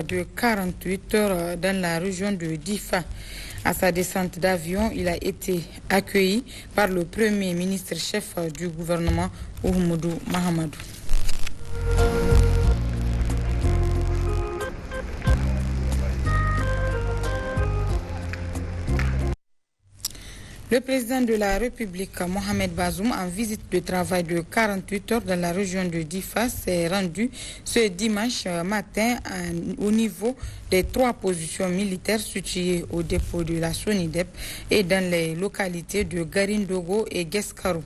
de 48 heures dans la région de Difa. À sa descente d'avion, il a été accueilli par le premier ministre chef du gouvernement, Oumoudou Mahamadou. Le président de la République, Mohamed Bazoum, en visite de travail de 48 heures dans la région de Difa, s'est rendu ce dimanche matin au niveau des 3 positions militaires situées au dépôt de la SONIDEP et dans les localités de Garindogo et Guescaro.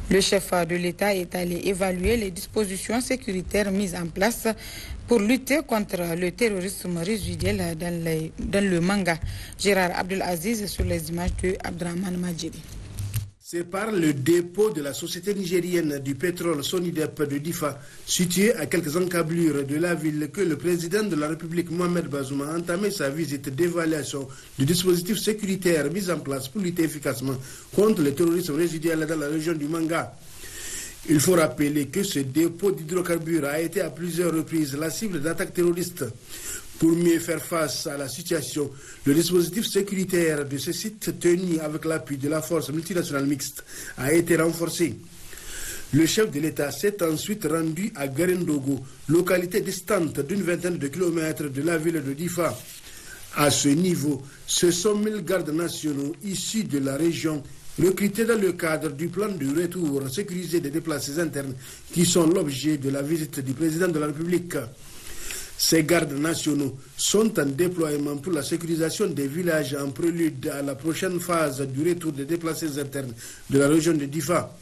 Le chef de l'État est allé évaluer les dispositions sécuritaires mises en place pour lutter contre le terrorisme résiduel dans le Manga. Gérard Abdelaziz sur les images de Abdrahman Madjiri. C'est par le dépôt de la société nigérienne du pétrole SONIDEP de Difa, situé à quelques encablures de la ville, que le président de la République Mohamed Bazoum a entamé sa visite d'évaluation du dispositif sécuritaire mis en place pour lutter efficacement contre le terrorisme résiduel dans la région du Manga. Il faut rappeler que ce dépôt d'hydrocarbures a été à plusieurs reprises la cible d'attaques terroristes. Pour mieux faire face à la situation, le dispositif sécuritaire de ce site, tenu avec l'appui de la force multinationale mixte, a été renforcé. Le chef de l'État s'est ensuite rendu à Garindogo, localité distante d'une vingtaine de kilomètres de la ville de Difa. À ce niveau, ce sont 1000 gardes nationaux issus de la région recrutés dans le cadre du plan de retour sécurisé des déplacés internes qui sont l'objet de la visite du président de la République. Ces gardes nationaux sont en déploiement pour la sécurisation des villages en prélude à la prochaine phase du retour des déplacés internes de la région de Difa.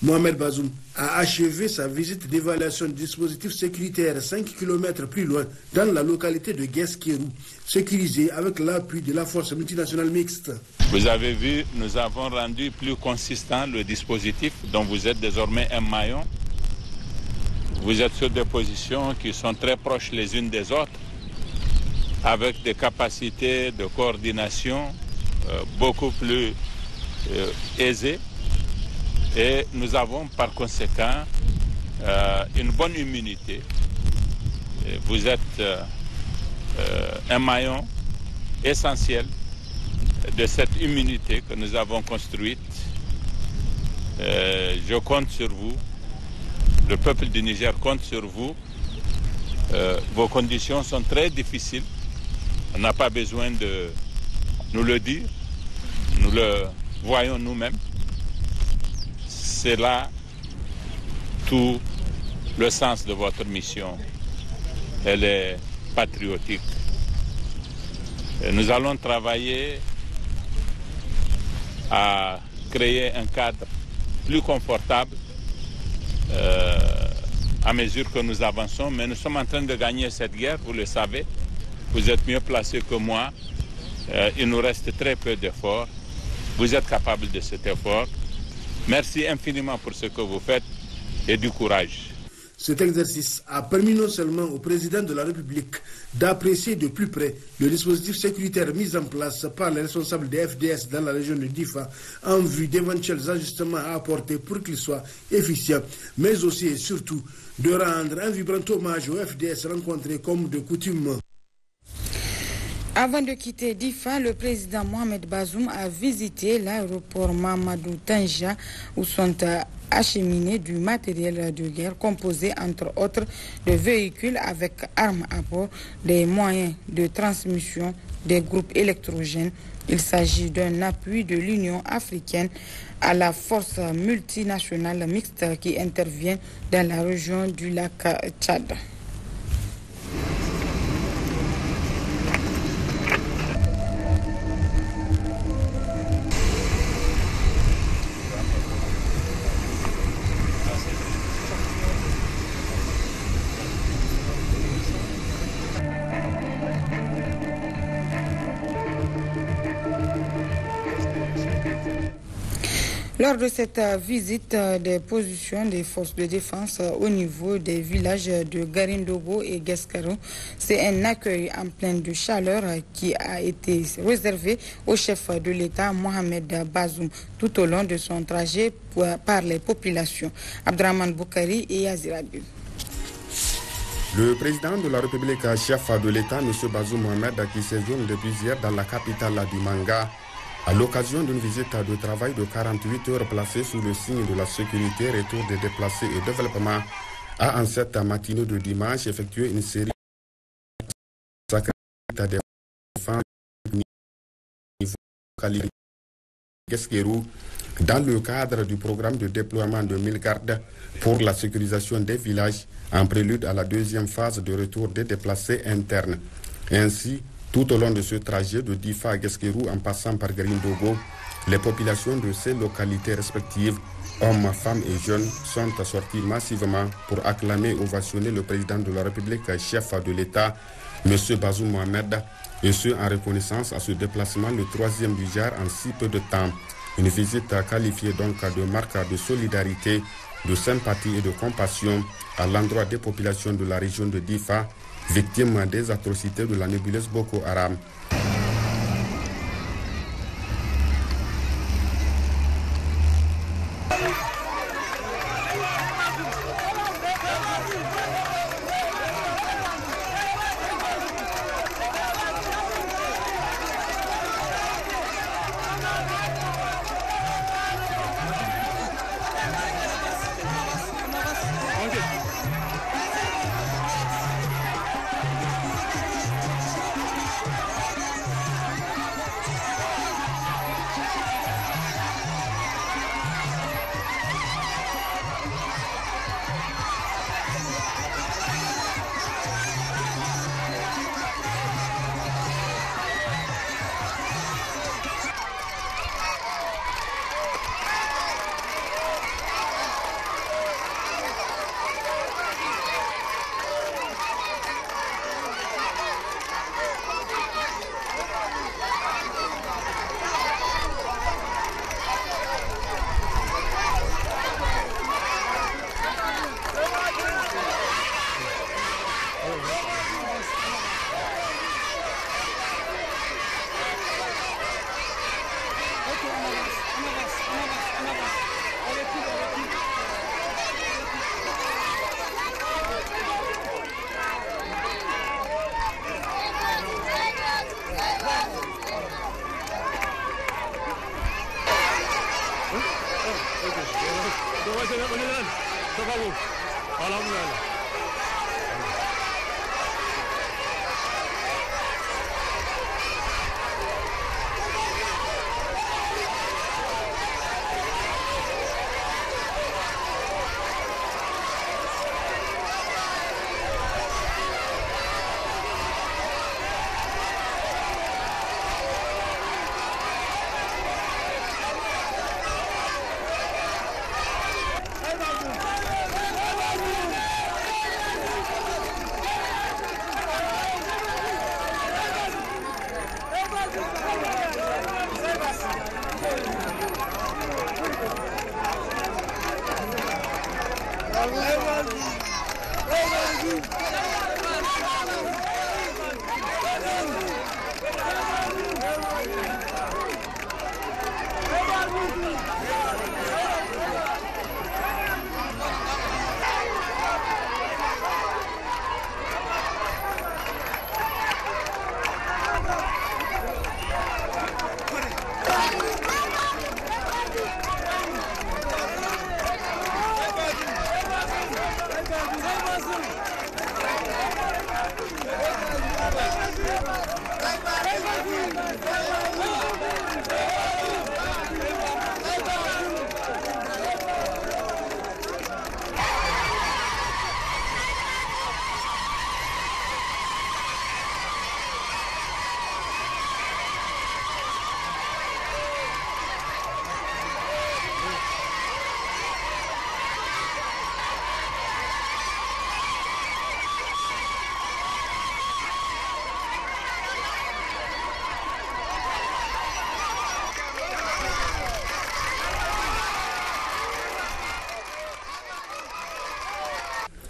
Mohamed Bazoum a achevé sa visite d'évaluation du dispositif sécuritaire 5 km plus loin dans la localité de Guesquerou, sécurisée avec l'appui de la force multinationale mixte. Vous avez vu, nous avons rendu plus consistant le dispositif dont vous êtes désormais un maillon. Vous êtes sur des positions qui sont très proches les unes des autres, avec des capacités de coordination beaucoup plus aisées. Et nous avons par conséquent une bonne immunité. Et vous êtes un maillon essentiel de cette immunité que nous avons construite. Je compte sur vous. Le peuple du Niger compte sur vous. Vos conditions sont très difficiles. On n'a pas besoin de nous le dire. Nous le voyons nous-mêmes. C'est là tout le sens de votre mission. Elle est patriotique. Et nous allons travailler à créer un cadre plus confortable à mesure que nous avançons, mais nous sommes en train de gagner cette guerre, vous le savez. Vous êtes mieux placés que moi. Il nous reste très peu d'efforts. Vous êtes capables de cet effort. Merci infiniment pour ce que vous faites et du courage. Cet exercice a permis non seulement au président de la République d'apprécier de plus près le dispositif sécuritaire mis en place par les responsables des FDS dans la région de Difa en vue d'éventuels ajustements à apporter pour qu'il soit efficient, mais aussi et surtout de rendre un vibrant hommage aux FDS rencontrés comme de coutume. Avant de quitter Difa, le président Mohamed Bazoum a visité l'aéroport Mamadou Tanja où sont acheminés du matériel de guerre composé entre autres de véhicules avec armes à bord, des moyens de transmission, des groupes électrogènes. Il s'agit d'un appui de l'Union africaine à la force multinationale mixte qui intervient dans la région du lac Tchad. Lors de cette visite des positions des forces de défense au niveau des villages de Garindogo et Guescaro, c'est un accueil en pleine de chaleur qui a été réservé au chef de l'État Mohamed Bazoum tout au long de son trajet par les populations. Abdrahman Boukari et Yazir Abdul. Le président de la République, chef de l'État, M. Bazoum Mohamed, qui séjourne depuis hier dans la capitale du Manga, à l'occasion d'une visite de travail de 48 heures placée sous le signe de la sécurité, retour des déplacés et développement, a en cette matinée de dimanche effectué une série de des enfants dans le cadre du programme de déploiement de 1000 gardes pour la sécurisation des villages en prélude à la deuxième phase de retour des déplacés internes. Ainsi, tout au long de ce trajet de Difa à Guesquerou en passant par Grindogo, les populations de ces localités respectives, hommes, femmes et jeunes, sont sortis massivement pour acclamer et ovationner le président de la République, chef de l'État, M. Bazoum Mohamed, et ce en reconnaissance à ce déplacement, le troisième du genre en si peu de temps. Une visite qualifiée donc de marque de solidarité, de sympathie et de compassion à l'endroit des populations de la région de Difa, victimes des atrocités de la nébuleuse Boko Haram.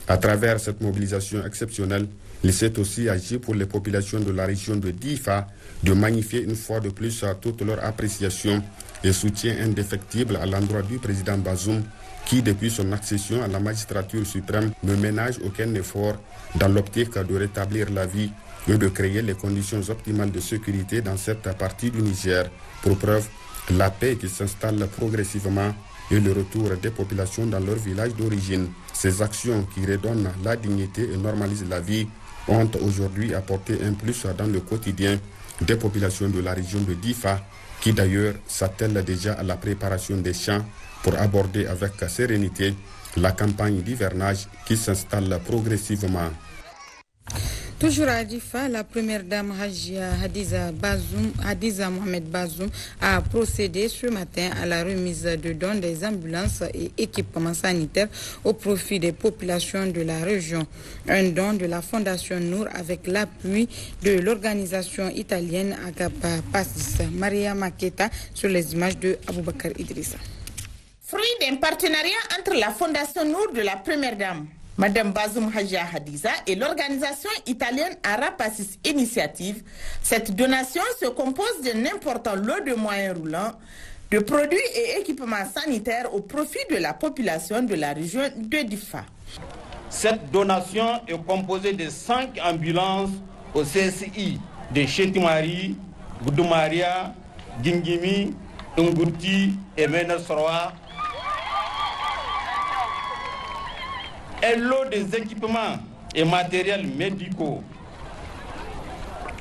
À travers cette mobilisation exceptionnelle, il s'est aussi agi pour les populations de la région de Difa de magnifier une fois de plus toute leur appréciation et soutien indéfectible à l'endroit du président Bazoum qui, depuis son accession à la magistrature suprême, ne ménage aucun effort dans l'optique de rétablir la vie et de créer les conditions optimales de sécurité dans cette partie du Niger. Pour preuve, la paix qui s'installe progressivement et le retour des populations dans leur village d'origine. Ces actions qui redonnent la dignité et normalisent la vie ont aujourd'hui apporté un plus dans le quotidien des populations de la région de Difa, qui d'ailleurs s'attellent déjà à la préparation des champs pour aborder avec sérénité la campagne d'hivernage qui s'installe progressivement. Toujours à Difa, la première dame Hadiza Mohamed Bazoum a procédé ce matin à la remise de dons des ambulances et équipements sanitaires au profit des populations de la région. Un don de la Fondation Nour avec l'appui de l'organisation italienne Agapa Passis. Maria Maketa sur les images de Aboubakar Idrissa. Fruit d'un partenariat entre la Fondation Nour de la première dame, Madame Bazoum Hadja Hadiza et l'organisation italienne Arapacis Initiative, cette donation se compose d'un important lot de moyens roulants, de produits et équipements sanitaires au profit de la population de la région de Difa. Cette donation est composée de 5 ambulances au CSI de Chetimari, Goudoumaria, Gingimi, Ngurti et Menesoroa. Un lot des équipements et matériels médicaux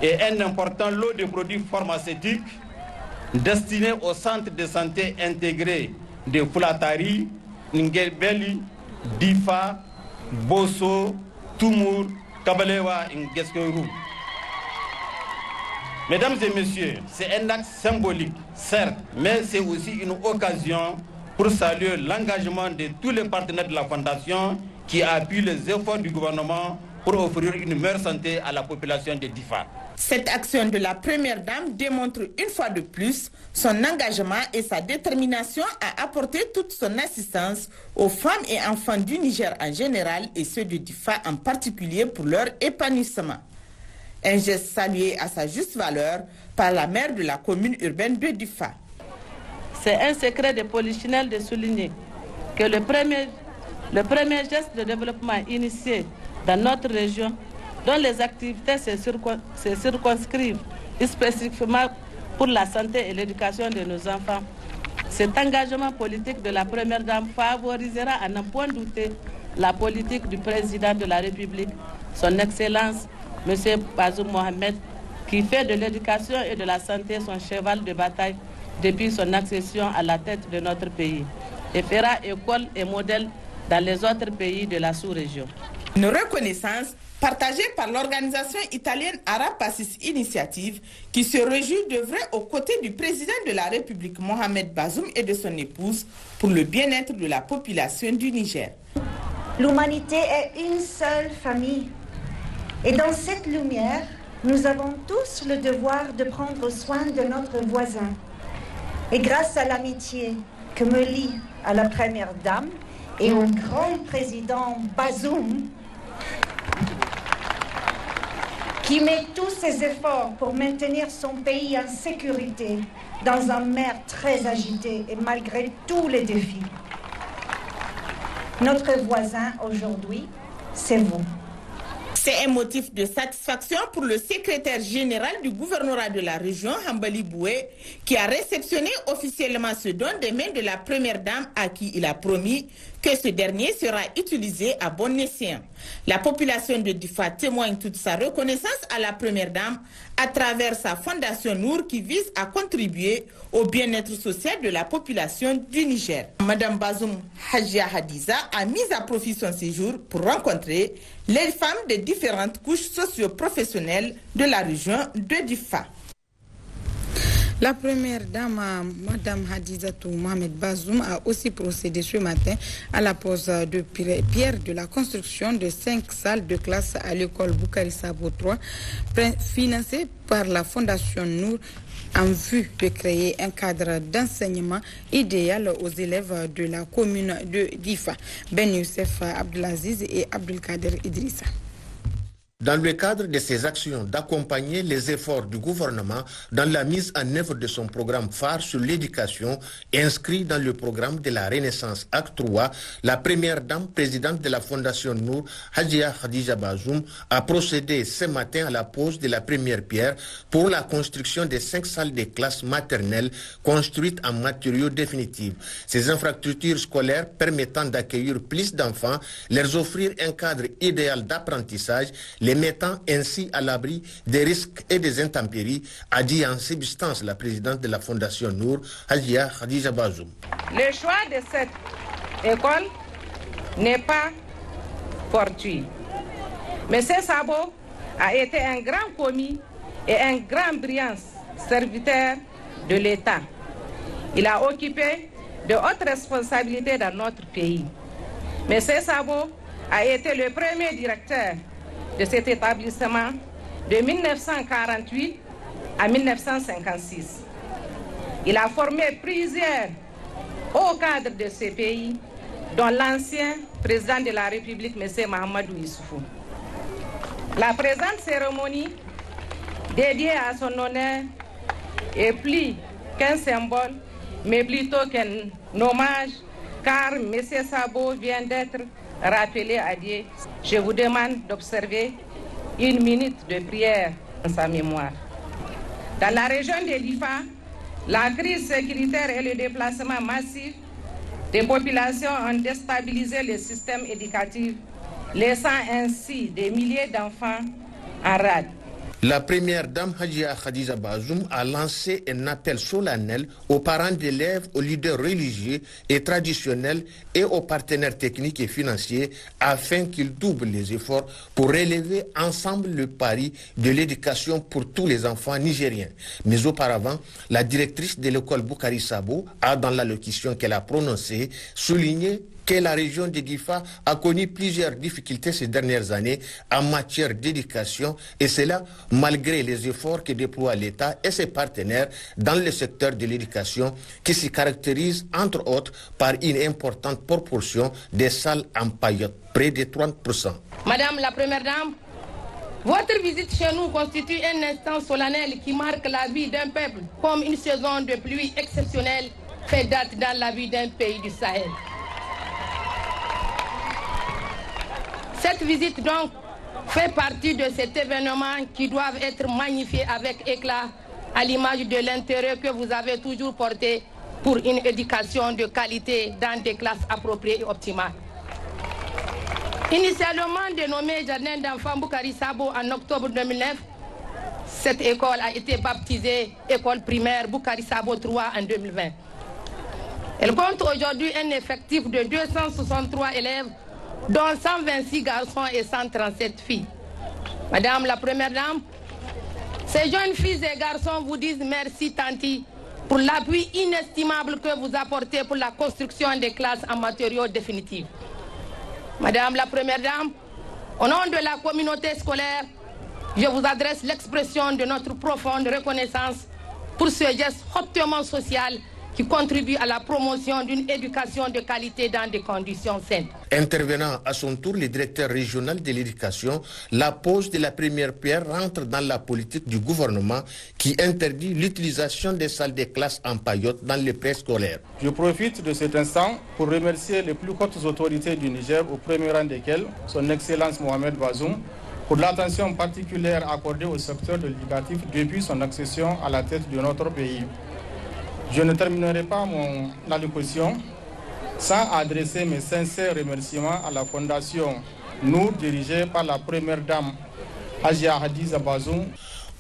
et un important lot de produits pharmaceutiques destinés au centre de santé intégré de Fulatari, Ngelbeli, Difa, Bosso, Toumour, Kabalewa et Ngeskeru. Mesdames et messieurs, c'est un acte symbolique, certes, mais c'est aussi une occasion pour saluer l'engagement de tous les partenaires de la Fondation qui appuie les efforts du gouvernement pour offrir une meilleure santé à la population de Difa. Cette action de la première dame démontre une fois de plus son engagement et sa détermination à apporter toute son assistance aux femmes et enfants du Niger en général et ceux de Difa en particulier pour leur épanouissement. Un geste salué à sa juste valeur par la maire de la commune urbaine de Difa. C'est un secret de polichinelle de souligner que le premier geste de développement initié dans notre région, dont les activités se circonscrivent spécifiquement pour la santé et l'éducation de nos enfants, cet engagement politique de la première dame favorisera à n'en point douter la politique du président de la République, son Excellence, M. Bazoum Mohamed, qui fait de l'éducation et de la santé son cheval de bataille depuis son accession à la tête de notre pays, et fera école et modèle dans les autres pays de la sous-région. Une reconnaissance partagée par l'organisation italienne Arapacis Initiative qui se réjouit d'œuvrer aux côtés du président de la République Mohamed Bazoum et de son épouse pour le bien-être de la population du Niger. L'humanité est une seule famille et dans cette lumière, nous avons tous le devoir de prendre soin de notre voisin. Et grâce à l'amitié que me lie à la première dame et au grand président Bazoum, qui met tous ses efforts pour maintenir son pays en sécurité dans un mer très agité et malgré tous les défis. Notre voisin aujourd'hui, c'est vous. C'est un motif de satisfaction pour le secrétaire général du gouvernorat de la région, Hambali Boué, qui a réceptionné officiellement ce don des mains de la première dame à qui il a promis que ce dernier sera utilisé à bon escient. La population de Difa témoigne toute sa reconnaissance à la première dame à travers sa fondation Nour qui vise à contribuer au bien-être social de la population du Niger. Madame Bazoum Hadja Hadiza a mis à profit son séjour pour rencontrer les femmes de différentes couches socio-professionnelles de la région de Difa. La première dame, Mme Hadizatou Mohamed Bazoum, a aussi procédé ce matin à la pose de pierre de la construction de 5 salles de classe à l'école Boukari Sabo 3, financée par la Fondation Nour, en vue de créer un cadre d'enseignement idéal aux élèves de la commune de Difa. Ben Youssef Abdelaziz et Abdelkader Idrissa. Dans le cadre de ces actions d'accompagner les efforts du gouvernement dans la mise en œuvre de son programme phare sur l'éducation inscrit dans le programme de la Renaissance Acte 3, la première dame présidente de la Fondation Nour, Hajia Khadija Bazoum, a procédé ce matin à la pose de la première pierre pour la construction des 5 salles de classe maternelles construites en matériaux définitifs. Ces infrastructures scolaires permettant d'accueillir plus d'enfants, leur offrir un cadre idéal d'apprentissage, les mettant ainsi à l'abri des risques et des intempéries, a dit en substance la présidente de la Fondation Nour, Hajia Khadija Bazoum. Le choix de cette école n'est pas fortuit. M. Sabo a été un grand commis et un grand brillant serviteur de l'État. Il a occupé de hautes responsabilités dans notre pays. M. Sabo a été le premier directeur de cet établissement de 1948 à 1956. Il a formé plusieurs hauts cadres de ce pays, dont l'ancien président de la République, M. Mahamadou Issoufou. La présente cérémonie, dédiée à son honneur, est plus qu'un symbole, mais plutôt qu'un hommage, car M. Sabo vient d'être rappelé à Dieu. Je vous demande d'observer 1 minute de prière en sa mémoire. Dans la région de Difa, la crise sécuritaire et le déplacement massif des populations ont déstabilisé le système éducatif, laissant ainsi des milliers d'enfants en rade. La première dame Hajia Khadija Bazoum a lancé un appel solennel aux parents d'élèves, aux leaders religieux et traditionnels et aux partenaires techniques et financiers afin qu'ils doublent les efforts pour relever ensemble le pari de l'éducation pour tous les enfants nigériens. Mais auparavant, la directrice de l'école Boukari Sabo a, dans l'allocution qu'elle a prononcée, souligné que la région de Difa a connu plusieurs difficultés ces dernières années en matière d'éducation, et cela malgré les efforts que déploie l'État et ses partenaires dans le secteur de l'éducation qui se caractérise entre autres par une importante proportion des salles en paillotes, près de 30%. Madame la Première Dame, votre visite chez nous constitue un instant solennel qui marque la vie d'un peuple comme une saison de pluie exceptionnelle fait date dans la vie d'un pays du Sahel. Cette visite donc fait partie de cet événement qui doivent être magnifiés avec éclat à l'image de l'intérêt que vous avez toujours porté pour une éducation de qualité dans des classes appropriées et optimales. Initialement dénommée Jardin d'enfants Boukari Sabo en octobre 2009, cette école a été baptisée École primaire Boukari Sabo 3 en 2020. Elle compte aujourd'hui un effectif de 263 élèves, dont 126 garçons et 137 filles. Madame la Première Dame, ces jeunes filles et garçons vous disent merci Tanti pour l'appui inestimable que vous apportez pour la construction des classes en matériaux définitifs. Madame la Première Dame, au nom de la communauté scolaire, je vous adresse l'expression de notre profonde reconnaissance pour ce geste hautement social qui contribue à la promotion d'une éducation de qualité dans des conditions saines. Intervenant à son tour, le directeur régional de l'éducation, la pose de la première pierre rentre dans la politique du gouvernement qui interdit l'utilisation des salles de classe en paillotes dans les préscolaires. Je profite de cet instant pour remercier les plus hautes autorités du Niger, au premier rang desquelles son Excellence Mohamed Bazoum, pour l'attention particulière accordée au secteur de l'éducatif depuis son accession à la tête de notre pays. Je ne terminerai pas mon allocution sans adresser mes sincères remerciements à la Fondation Nour, dirigée par la Première Dame Hajia Khadija Bazoum.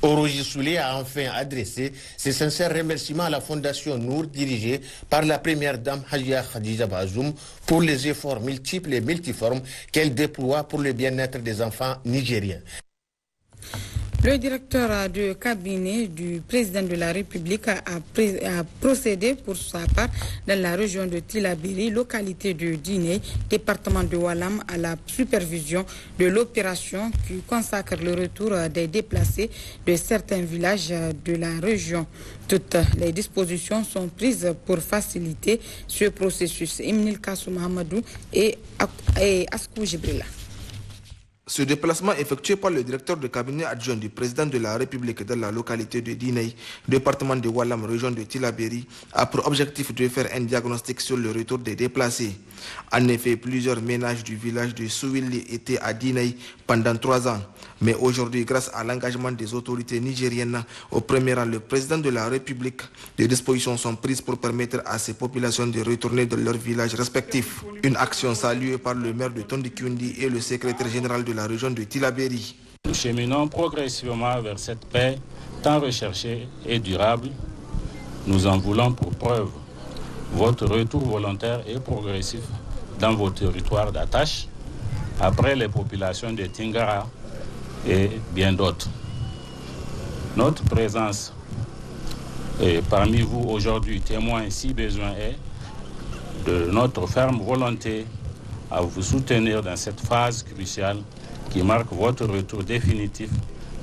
Oroji Soulé a enfin adressé ses sincères remerciements à la Fondation Nour, dirigée par la Première Dame Hajia Khadija Bazoum, pour les efforts multiples et multiformes qu'elle déploie pour le bien-être des enfants nigériens. Le directeur de cabinet du président de la République a procédé pour sa part dans la région de Tillabéri, localité de Diney, département de Oualam, à la supervision de l'opération qui consacre le retour des déplacés de certains villages de la région. Toutes les dispositions sont prises pour faciliter ce processus. Imnil Kassou Mahamadou et Askou Jibrila. Ce déplacement effectué par le directeur de cabinet adjoint du président de la République dans la localité de Diney, département de Oualam, région de Tillabéri, a pour objectif de faire un diagnostic sur le retour des déplacés. En effet, plusieurs ménages du village de Souili étaient à Diney pendant 3 ans. Mais aujourd'hui, grâce à l'engagement des autorités nigériennes, au premier rang le président de la République, des dispositions sont prises pour permettre à ces populations de retourner dans leurs villages respectifs. Une action saluée par le maire de Tondikiundi et le secrétaire général de la région de Tillabéri. Nous cheminons progressivement vers cette paix tant recherchée et durable. Nous en voulons pour preuve votre retour volontaire et progressif dans vos territoires d'attache, après les populations de Tingara et bien d'autres. Notre présence parmi vous aujourd'hui témoigne, si besoin est, de notre ferme volonté à vous soutenir dans cette phase cruciale qui marque votre retour définitif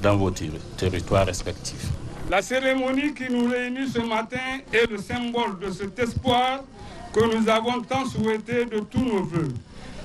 dans vos territoires respectifs. La cérémonie qui nous réunit ce matin est le symbole de cet espoir que nous avons tant souhaité de tous nos vœux.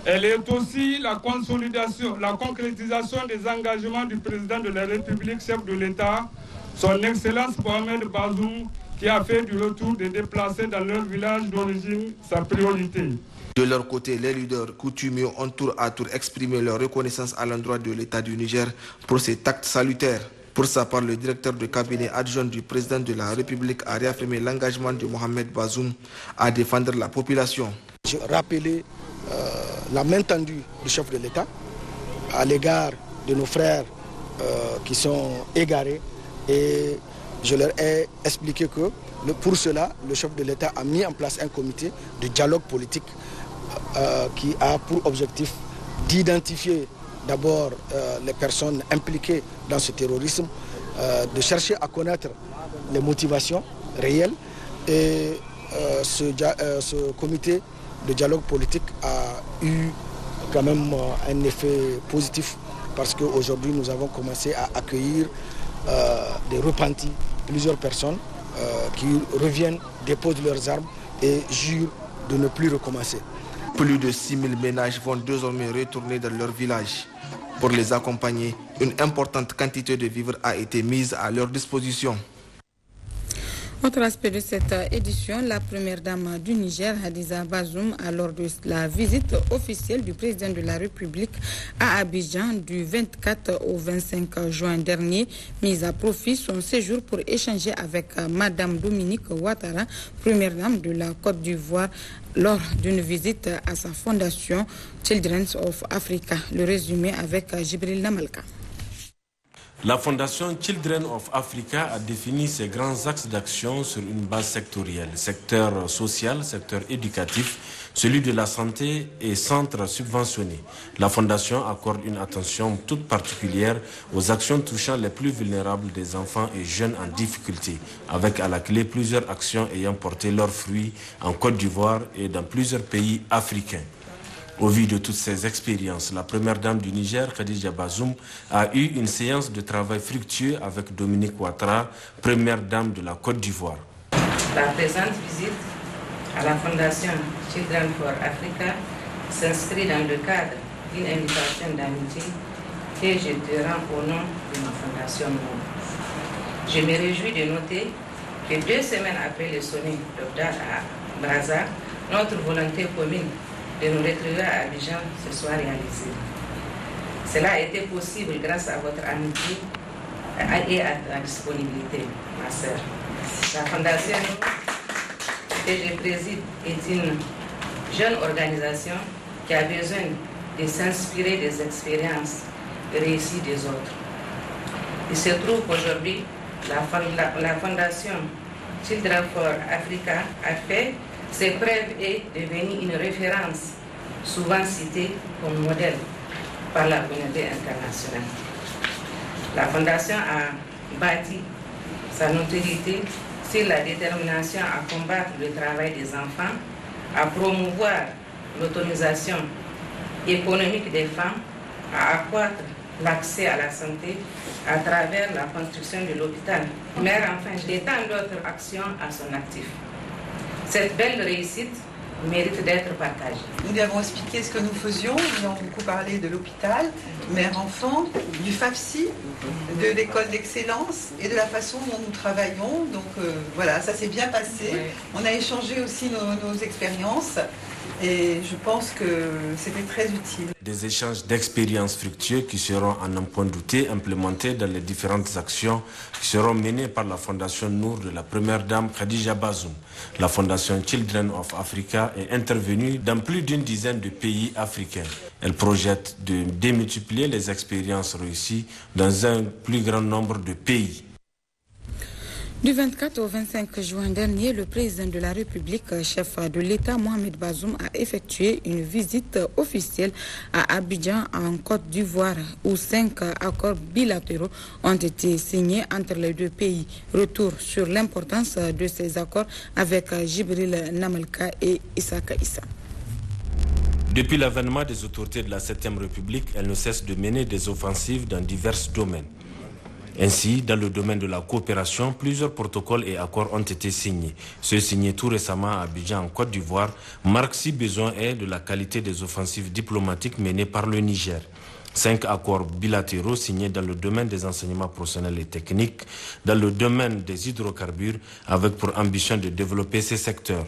Elle est aussi la consolidation, la concrétisation des engagements du président de la République, chef de l'État, son Excellence Mohamed Bazoum, qui a fait du retour des déplacés dans leur village d'origine sa priorité. De leur côté, les leaders coutumiers ont tour à tour exprimé leur reconnaissance à l'endroit de l'État du Niger pour cet acte salutaire. Pour sa part, le directeur de cabinet adjoint du président de la République a réaffirmé l'engagement de Mohamed Bazoum à défendre la population. J'ai rappelé la main tendue du chef de l'État à l'égard de nos frères qui sont égarés, et je leur ai expliqué que pour cela, le chef de l'État a mis en place un comité de dialogue politique qui a pour objectif d'identifier d'abord les personnes impliquées dans ce terrorisme, de chercher à connaître les motivations réelles, et ce comité de dialogue politique a eu quand même un effet positif, parce qu'aujourd'hui nous avons commencé à accueillir des repentis, plusieurs personnes qui reviennent, déposent leurs armes et jurent de ne plus recommencer. Plus de 6000 ménages vont désormais retourner dans leur village. Pour les accompagner, une importante quantité de vivres a été mise à leur disposition. Autre aspect de cette édition, la première dame du Niger, Hadiza Bazoum, lors de la visite officielle du président de la République à Abidjan du 24 au 25 juin dernier, mise à profit son séjour pour échanger avec Madame Dominique Ouattara, première dame de la Côte d'Ivoire, lors d'une visite à sa fondation Children of Africa. Le résumé avec Jibril Namalka. La Fondation Children of Africa a défini ses grands axes d'action sur une base sectorielle. Secteur social, secteur éducatif, celui de la santé et centres subventionnés. La Fondation accorde une attention toute particulière aux actions touchant les plus vulnérables des enfants et jeunes en difficulté, avec à la clé plusieurs actions ayant porté leurs fruits en Côte d'Ivoire et dans plusieurs pays africains. Au vu de toutes ces expériences, la première dame du Niger, Khadija Bazoum, a eu une séance de travail fructueux avec Dominique Ouattara, première dame de la Côte d'Ivoire. La présente visite à la Fondation Children for Africa s'inscrit dans le cadre d'une invitation d'amitié que je te rends au nom de ma fondation. Je me réjouis de noter que 2 semaines après le sommet d'Obda à Brazza, notre volonté commune de nous retrouver à Abidjan se soit réalisée. Cela a été possible grâce à votre amitié et à ta disponibilité, ma sœur. La fondation que je préside est une jeune organisation qui a besoin de s'inspirer des expériences réussies des autres. Il se trouve qu'aujourd'hui, la fondation Children for Africa a fait ses preuves et devenue une référence souvent citée comme modèle par la communauté internationale. La Fondation a bâti sa notoriété sur la détermination à combattre le travail des enfants, à promouvoir l'autonomisation économique des femmes, à accroître l'accès à la santé à travers la construction de l'hôpital. Mère enfin, j'ai tant d'autres actions à son actif. Cette belle réussite mérite d'être partagée. Nous lui avons expliqué ce que nous faisions, nous avons beaucoup parlé de l'hôpital, mère-enfant, du FAFSI, de l'école d'excellence et de la façon dont nous travaillons. Donc voilà, ça s'est bien passé. Ouais. On a échangé aussi nos expériences. Et je pense que c'était très utile. Des échanges d'expériences fructueux qui seront, à n'en point douter, implémentés dans les différentes actions qui seront menées par la Fondation Nour de la Première Dame Khadija Bazoum. La Fondation Children of Africa est intervenue dans plus d'une dizaine de pays africains. Elle projette de démultiplier les expériences réussies dans un plus grand nombre de pays. Du 24 au 25 juin dernier, le président de la République, chef de l'État Mohamed Bazoum, a effectué une visite officielle à Abidjan, en Côte d'Ivoire, où 5 accords bilatéraux ont été signés entre les deux pays. Retour sur l'importance de ces accords avec Jibril Namalka et Issaka Issa. Depuis l'avènement des autorités de la 7e République, elle ne cesse de mener des offensives dans divers domaines. Ainsi, dans le domaine de la coopération, plusieurs protocoles et accords ont été signés. Ceux signés tout récemment à Abidjan, en Côte d'Ivoire, marquent, si besoin est, de la qualité des offensives diplomatiques menées par le Niger. 5 accords bilatéraux signés dans le domaine des enseignements professionnels et techniques, dans le domaine des hydrocarbures, avec pour ambition de développer ces secteurs.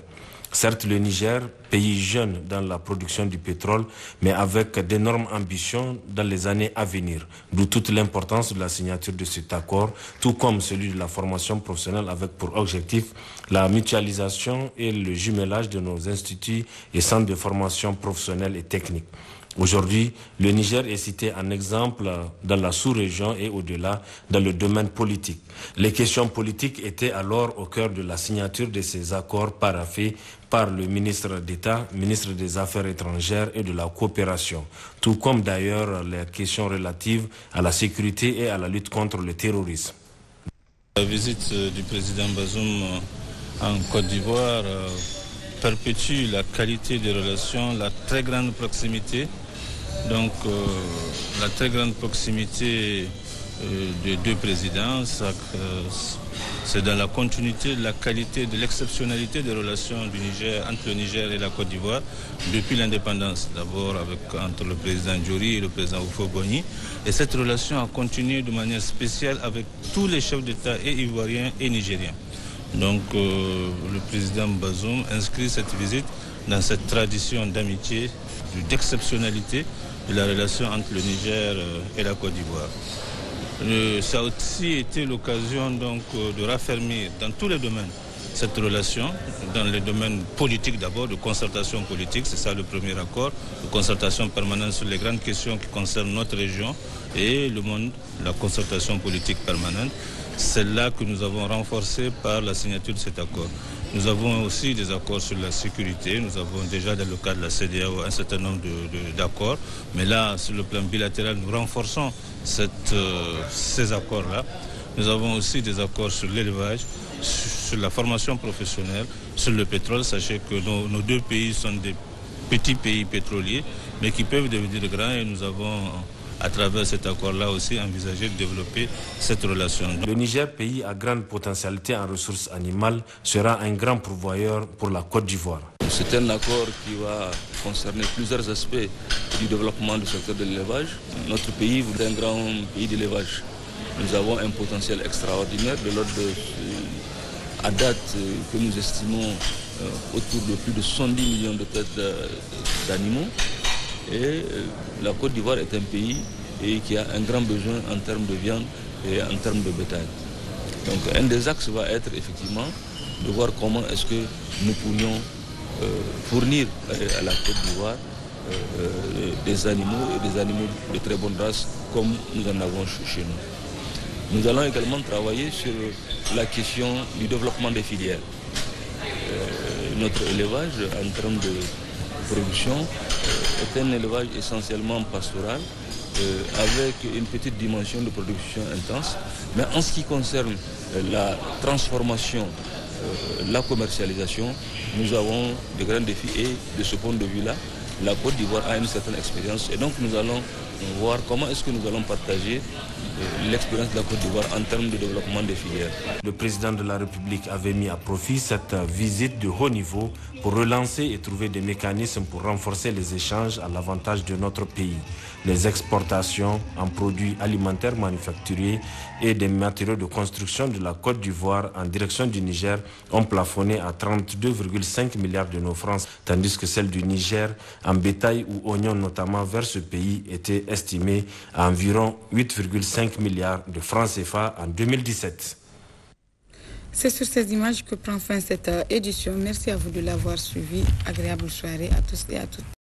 Certes, le Niger, pays jeune dans la production du pétrole, mais avec d'énormes ambitions dans les années à venir. D'où toute l'importance de la signature de cet accord, tout comme celui de la formation professionnelle, avec pour objectif la mutualisation et le jumelage de nos instituts et centres de formation professionnelle et technique. Aujourd'hui, le Niger est cité en exemple dans la sous-région et au-delà dans le domaine politique. Les questions politiques étaient alors au cœur de la signature de ces accords paraphés par le ministre d'État, ministre des Affaires étrangères et de la coopération, tout comme d'ailleurs les questions relatives à la sécurité et à la lutte contre le terrorisme. La visite du président Bazoum en Côte d'Ivoire perpétue la qualité des relations, la très grande proximité. Donc la très grande proximité des deux présidents, c'est dans la continuité de la qualité, de l'exceptionnalité des relations du Niger, entre le Niger et la Côte d'Ivoire depuis l'indépendance. D'abord entre le président Diori et le président Oufo-Boni. Et cette relation a continué de manière spéciale avec tous les chefs d'État et ivoiriens et nigériens. Donc le président Bazoum inscrit cette visite dans cette tradition d'amitié, d'exceptionnalité de la relation entre le Niger et la Côte d'Ivoire. Ça a aussi été l'occasion donc de raffermir dans tous les domaines cette relation, dans les domaines politiques d'abord, de concertation politique, c'est ça le premier accord, de concertation permanente sur les grandes questions qui concernent notre région et le monde, la concertation politique permanente. C'est là que nous avons renforcé par la signature de cet accord. Nous avons aussi des accords sur la sécurité. Nous avons déjà dans le cadre de la CEDEAO un certain nombre d'accords. Mais là, sur le plan bilatéral, nous renforçons ces accords-là. Nous avons aussi des accords sur l'élevage, sur la formation professionnelle, sur le pétrole. Sachez que nos deux pays sont des petits pays pétroliers, mais qui peuvent devenir grands et nous avons, à travers cet accord-là aussi, envisager de développer cette relation. Le Niger, pays à grande potentialité en ressources animales, sera un grand pourvoyeur pour la Côte d'Ivoire. C'est un accord qui va concerner plusieurs aspects du développement du secteur de l'élevage. Notre pays est un grand pays d'élevage. Nous avons un potentiel extraordinaire de l'ordre à date que nous estimons autour de plus de 110 millions de têtes d'animaux. Et la Côte d'Ivoire est un pays qui a un grand besoin en termes de viande et en termes de bétail. Donc un des axes va être effectivement de voir comment est-ce que nous pourrions fournir à la Côte d'Ivoire des animaux et des animaux de très bonne race comme nous en avons chez nous. Nous allons également travailler sur la question du développement des filières. Notre élevage en termes de production est un élevage essentiellement pastoral avec une petite dimension de production intense. Mais en ce qui concerne la transformation, la commercialisation, nous avons de grands défis et de ce point de vue-là, la Côte d'Ivoire a une certaine expérience et donc nous allons voir comment est-ce que nous allons partager l'expérience de la Côte d'Ivoire en termes de développement des filières. Le président de la République avait mis à profit cette visite de haut niveau pour relancer et trouver des mécanismes pour renforcer les échanges à l'avantage de notre pays. Les exportations en produits alimentaires manufacturiers et des matériaux de construction de la Côte d'Ivoire en direction du Niger ont plafonné à 32,5 milliards de nos francs, tandis que celles du Niger en bétail ou oignons notamment vers ce pays étaient estimées à environ 8,5 milliards de francs CFA en 2017. C'est sur ces images que prend fin cette édition. Merci à vous de l'avoir suivi. Agréable soirée à tous et à toutes.